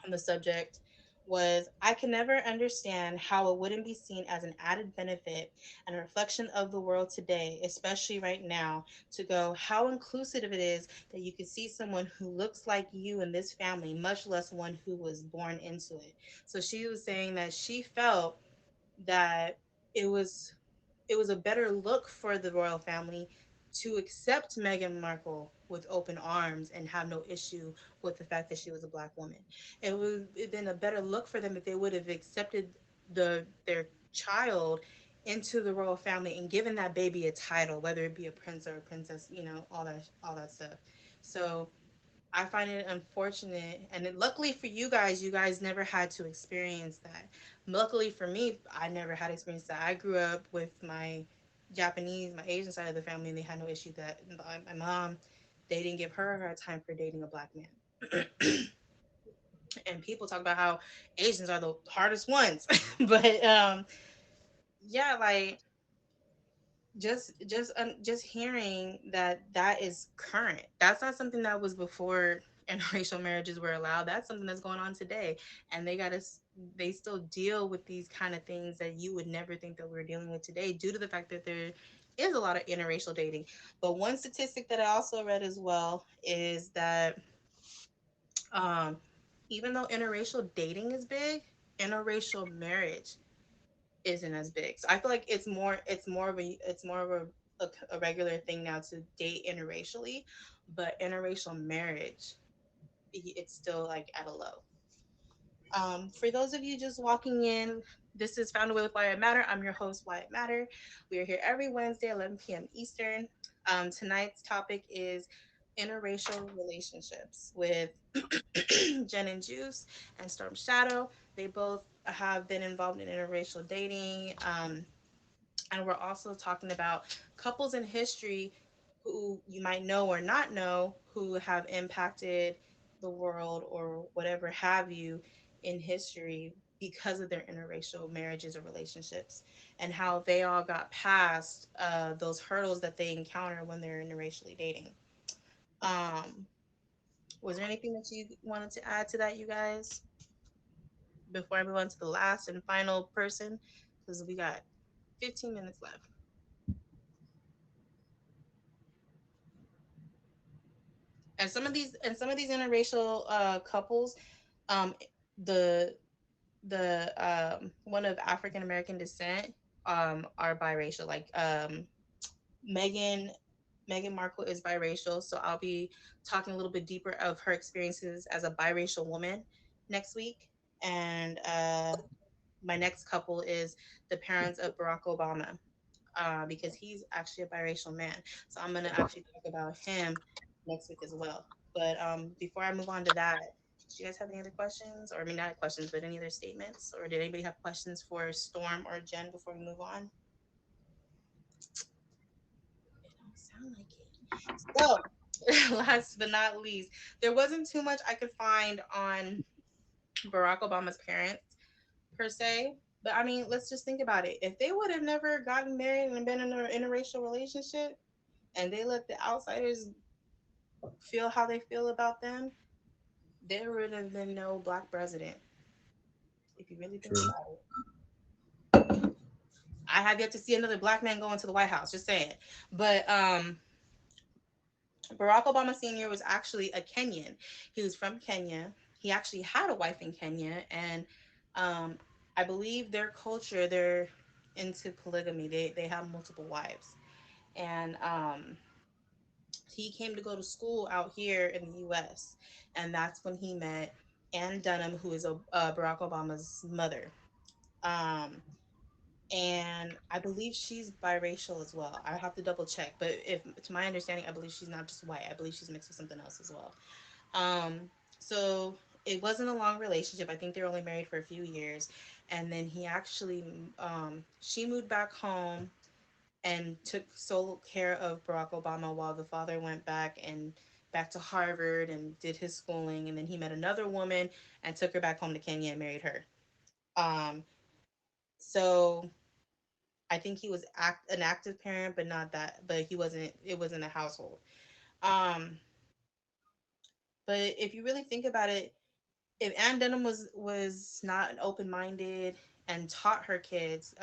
on the subject was, I can never understand how it wouldn't be seen as an added benefit and a reflection of the world today, especially right now, to go how inclusive it is that you can see someone who looks like you in this family, much less one who was born into it. So she was saying that she felt that it was a better look for the royal family to accept Meghan Markle with open arms and have no issue with the fact that she was a black woman. It would have been a better look for them if they would have accepted their child into the royal family and given that baby a title, whether it be a prince or a princess, all that stuff. So I find it unfortunate, and luckily for you guys never had to experience that. Luckily for me, I never had experience that. I grew up with my Asian side of the family, and they had no issue that my mom, they didn't give her a hard time for dating a black man. And people talk about how Asians are the hardest ones, but yeah, like just hearing that that is current, that's not something that was before interracial marriages were allowed. That's something that's going on today, and they still deal with these kind of things that you would never think that we're dealing with today, due to the fact that there is a lot of interracial dating. But one statistic that I also read as well is that um even though interracial dating is big, interracial marriage isn't as big. So I feel like it's more of a regular thing now to date interracially, but interracial marriage, it's still like at a low. For those of you just walking in, this is Found a Way with Wyatt Matter. I'm your host, Wyatt Matter. We are here every Wednesday, 11 p.m. Eastern. Tonight's topic is interracial relationships with Jen and Juice and Storm Shadow. They both have been involved in interracial dating. And we're also talking about couples in history who you might know or not know who have impacted the world or whatever have you in history because of their interracial marriages or relationships, and how they all got past those hurdles that they encounter when they're interracially dating. Um, was there anything that you wanted to add to that, you guys, before I move on to the last and final person? Because we got 15 minutes left. And some of these interracial couples, um the one of African American descent, are biracial. Like Megan Meghan Markle is biracial, so I'll be talking a little bit deeper of her experiences as a biracial woman next week. And my next couple is the parents of Barack Obama, because he's actually a biracial man. So I'm gonna actually talk about him next week as well. But before I move on to that, do you guys have any other questions? Or I mean, not questions, but any other statements? Or did anybody have questions for Storm or Jen before we move on? It don't sound like it. So, last but not least, there wasn't too much I could find on Barack Obama's parents per se. But I mean, let's just think about it. If they would have never gotten married and been in an interracial relationship, and they let the outsiders feel how they feel about them, there would have been no black president. If you really think True. about it, I have yet to see another black man go into the White House. Just saying. But Barack Obama Sr. was actually a Kenyan. He was from Kenya. He actually had a wife in Kenya, and um, I believe their culture, they're into polygamy. They have multiple wives, and he came to go to school out here in the U.S., and that's when he met Ann Dunham, who is Barack Obama's mother. Um, and I believe she's biracial as well. I have to double check, but if to my understanding, I believe she's not just white. I believe she's mixed with something else as well. Um, so it wasn't a long relationship. I think they were only married for a few years, and then she moved back home and took sole care of Barack Obama while the father went back to Harvard and did his schooling, and then he met another woman and took her back home to Kenya and married her. Um, so I think he was an active parent, but not that. But he wasn't. It wasn't a household. Um, but if you really think about it, if Ann Dunham was not open minded and taught her kids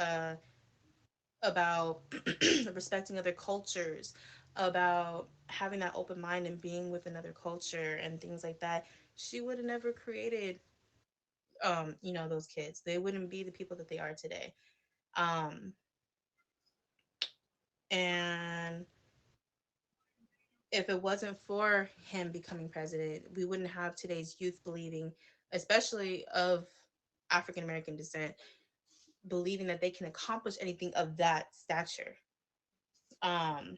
about respecting other cultures, about having that open mind and being with another culture and things like that, she would have never created those kids. They wouldn't be the people that they are today. Um, and if it wasn't for him becoming president, we wouldn't have today's youth believing, especially of African American descent, believing that they can accomplish anything of that stature. Um,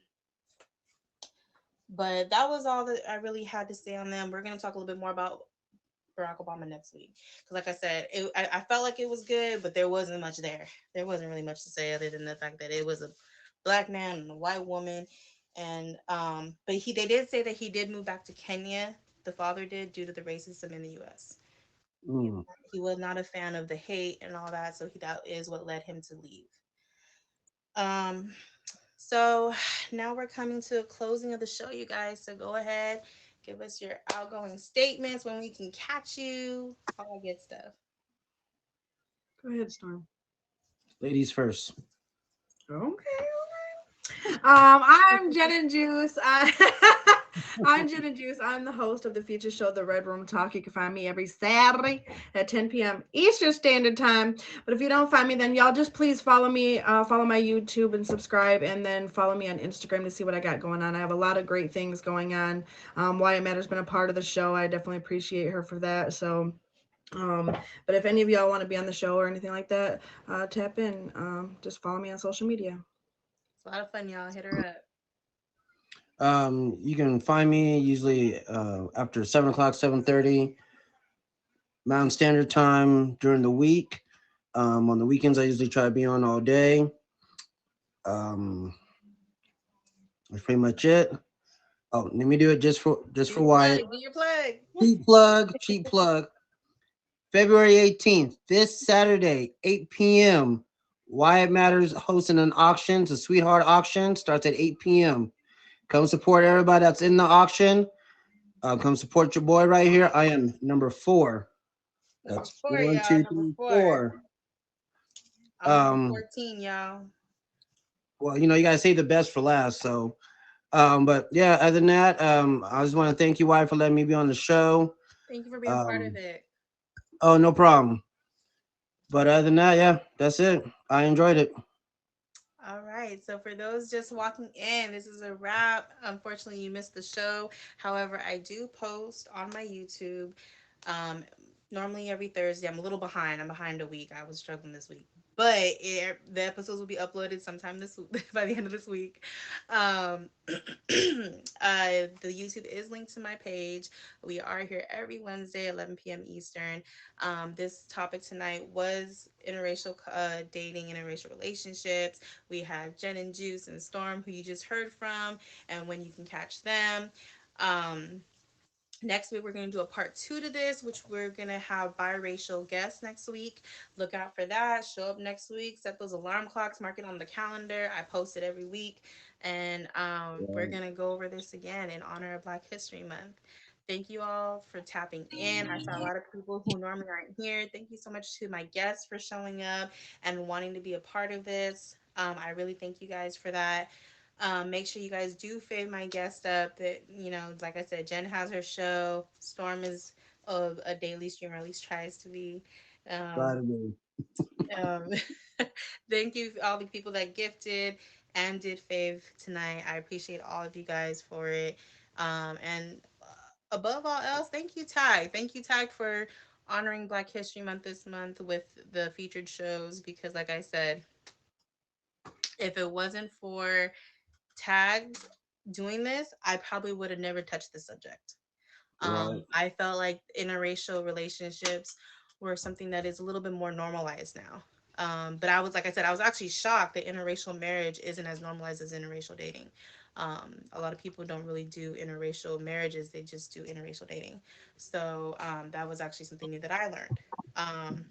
but that was all that I really had to say on them. We're gonna talk a little bit more about Barack Obama next week because, like I said, I felt like it was good, but there wasn't much there. There wasn't really much to say other than the fact that it was a black man and a white woman, and but they did say that he did move back to Kenya. The father did due to the racism in the U.S. Mm. He was not a fan of the hate and all that, so that is what led him to leave. Um, so now we're coming to a closing of the show, you guys. So go ahead, give us your outgoing statements when we can catch you, all that good stuff. Go ahead, Storm. Ladies first. Okay. I'm Jen and Juice. I'm Jen and Juice. I'm the host of the feature show, The Red Room Talk. You can find me every Saturday at 10 p.m. Eastern Standard Time. But if you don't find me, then y'all just please follow me, follow my YouTube and subscribe, and then follow me on Instagram to see what I got going on. I have a lot of great things going on. Wyatt Matter's been a part of the show. I definitely appreciate her for that. So, but if any of y'all want to be on the show or anything like that, tap in. Just follow me on social media. It's a lot of fun, y'all. Hit her up. You can find me usually after 7 o'clock, 7:30 Mountain Standard Time during the week. On the weekends, I usually try to be on all day. Um, that's pretty much it. Oh, let me do it just Do for your plug. Wyatt. Do your plug. Cheap plug, cheap plug. February 18th, this Saturday, 8 p.m. Wyatt Matters hosting an auction. It's a sweetheart auction. Starts at 8 p.m. Come support everybody that's in the auction. Come support your boy right here. I am number 4. Number That's four, one, y'all. two, Number three, four. 4. I'm number Um, 14, y'all. well, you gotta save the best for last. So, but yeah, other than that, I just want to thank you, Wyatt, for letting me be on the show. Thank you for being part of Um, it. oh, no problem. But other than that, yeah, that's it. I enjoyed it. All right. So for those just walking in, this is a wrap. Unfortunately, you missed the show. However, I do post on my YouTube. Um, Normally every Thursday. I'm a little behind. I'm behind a week. I was struggling this week. But the episodes will be uploaded sometime this by the end of this week. Um, the YouTube is linked to my page. We are here every Wednesday, 11 p.m. Eastern. This topic tonight was interracial dating, interracial relationships. We have Jen and Juice and Storm, who you just heard from, and when you can catch them. Um, Next week, we're going to do a part 2 to this, which we're going to have biracial guests next week. Look out for that. Show up next week. Set those alarm clocks. Mark it on the calendar. I post it every week. And we're going to go over this again in honor of Black History Month. Thank you all for tapping in. I saw a lot of people who normally aren't here. Thank you so much to my guests for showing up and wanting to be a part of this. I really thank you guys for that. Make sure you guys do fave my guest up. That like I said, Jen has her show. Storm is a daily streamer, at least tries to be. Try Um, to be. um, Thank you all the people that gifted and did fave tonight. I appreciate all of you guys for it. And above all else, thank you, Ty. Thank you, Ty, for honoring Black History Month this month with the featured shows. Because, like I said, if it wasn't for tags doing this, I probably would have never touched the subject. Right. I felt like interracial relationships were something that is a little bit more normalized now. But I was, like I said, I was actually shocked that interracial marriage isn't as normalized as interracial dating. A lot of people don't really do interracial marriages; they just do interracial dating. So that was actually something new that I learned.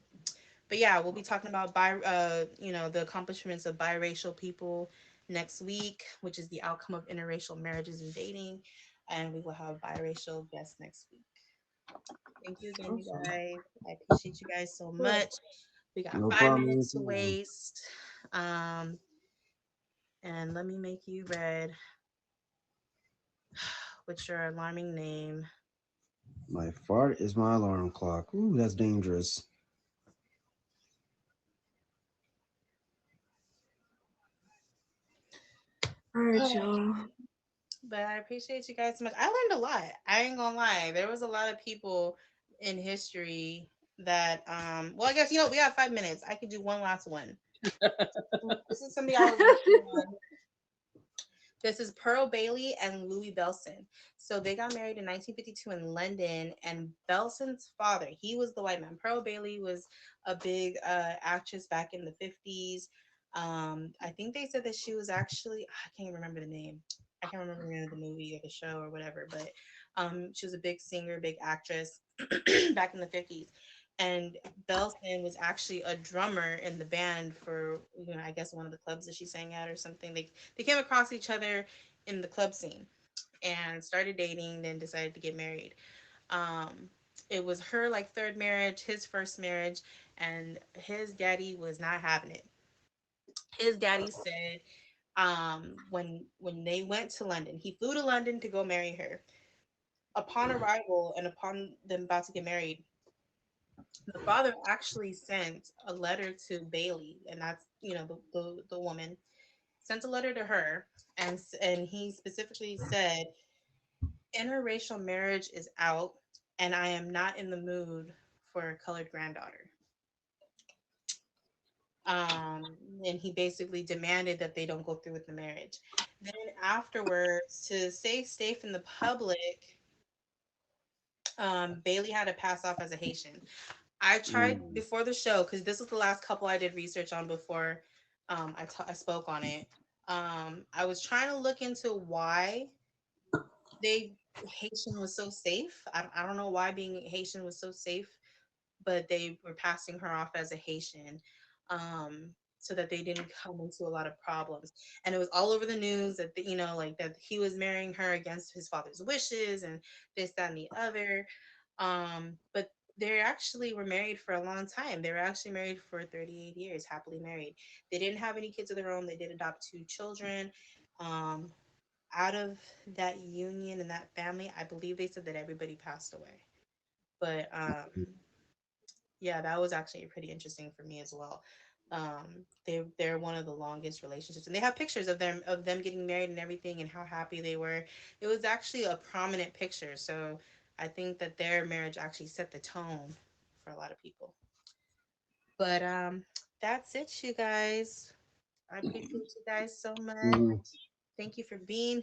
But yeah, we'll be talking about the accomplishments of biracial people next week, which is the outcome of interracial marriages and dating, and we will have biracial guests next week. Thank you again, you Awesome. guys. I appreciate you guys so Cool. much. We got No five problem. minutes to waste. Um, and let me make you red with your alarming name. My fart is my alarm clock. Ooh, that's dangerous. All right, y'all. But I appreciate you guys so much. I learned a lot. I ain't gonna lie. There was a lot of people in history that well, I guess we have 5 minutes. I could do one last one. This is somebody I was looking on. This is Pearl Bailey and Louis Belson. So they got married in 1952 in London, and Belson's father, he was the white man. Pearl Bailey was a big actress back in the 50s. I think they said that she was actually, I can't remember the name. I can't remember the name of the movie or the show or whatever, but she was a big singer, big actress back in the 50s. And Belson was actually a drummer in the band for, I guess one of the clubs that she sang at or something. They came across each other in the club scene and started dating, then decided to get married. Um, it was her like third marriage, his first marriage, and his daddy was not having it. His daddy said when they went to London, he flew to London to go marry her. Upon arrival and upon them about to get married, the father actually sent a letter to Bailey, and that's the woman sent a letter to her, and he specifically said, interracial marriage is out, and I am not in the mood for a colored granddaughter. And he basically demanded that they don't go through with the marriage. Then afterwards, to stay safe in the public, Bailey had to pass off as a Haitian. I tried Mm. before the show because this was the last couple I did research on before I spoke on it. I was trying to look into why they Haitian was so safe. I don't know why being Haitian was so safe, but they were passing her off as a Haitian, so that they didn't come into a lot of problems. And it was all over the news that like that he was marrying her against his father's wishes and this, that, and the other. But they actually were married for a long time. They were actually married for 38 years, happily married. They didn't have any kids of their own. They did adopt two children. Um, Out of that union and that family, I believe they said that everybody passed away. But yeah, that was actually pretty interesting for me as well. They're one of the longest relationships, and they have pictures of them getting married and everything, and how happy they were. It was actually a prominent picture, so I think that their marriage actually set the tone for a lot of people. But that's it, you guys. I appreciate you guys so much. Mm. Thank you for being